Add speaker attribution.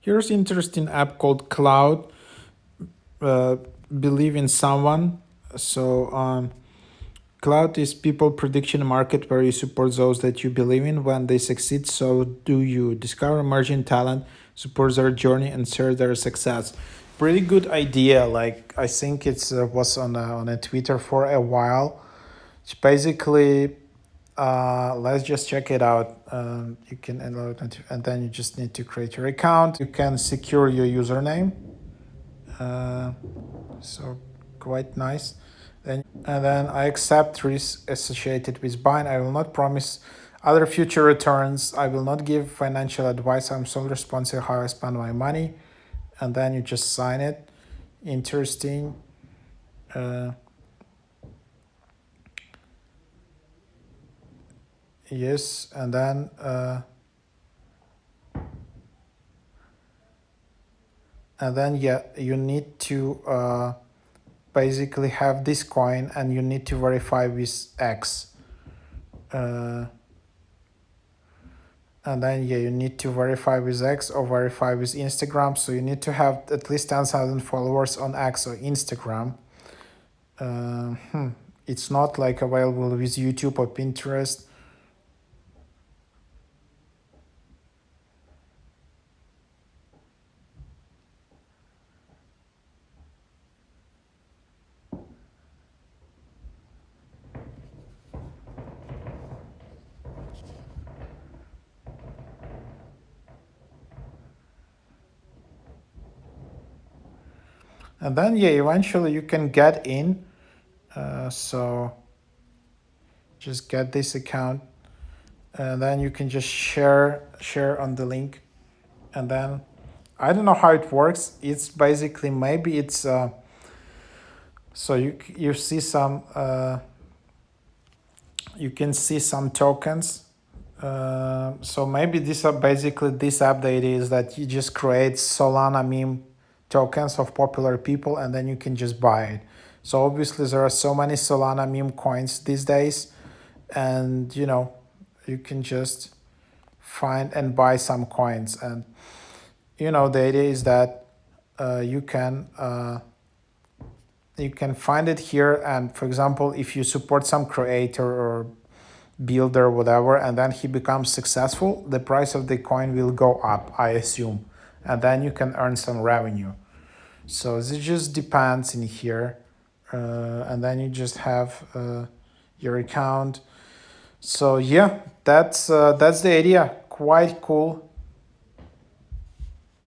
Speaker 1: Here's interesting app called Clout. Uh, Believe in someone. So Clout is people prediction market where you support those that you believe in. When they succeed, so do you. Discover emerging talent, support their journey, and share their success. Pretty good idea. Like I think it's was on a Twitter for a while. It's basically let's just check it out. You can enroll and then you just need to create your account. You can secure your username. So quite nice. And then I accept risks associated with buying. I will not promise other future returns. I will not give financial advice. I'm solely responsible how I spend my money. And then you just sign it. Interesting. Yes, and then yeah, you need to basically have this coin, and you need to verify with X. And then yeah, you need to verify with X or verify with Instagram. So you need to have at least 10,000 followers on X or Instagram. It's not like available with YouTube or Pinterest. And then yeah, eventually you can get in. So just get this account, and then you can just share on the link. And then I don't know how it works. It's basically maybe it's so you see some you can see some tokens. So maybe this are basically this update is that you just create Solana meme tokens of popular people, and then you can just buy it. So obviously there are so many Solana meme coins these days, and you can just find and buy some coins. And the idea is that you can find it here. And for example, if you support some creator or builder, whatever, and then he becomes successful, the price of the coin will go up, I assume, and then you can earn some revenue. So this just depends in here. And then you just have your account. So yeah, that's the idea. Quite cool.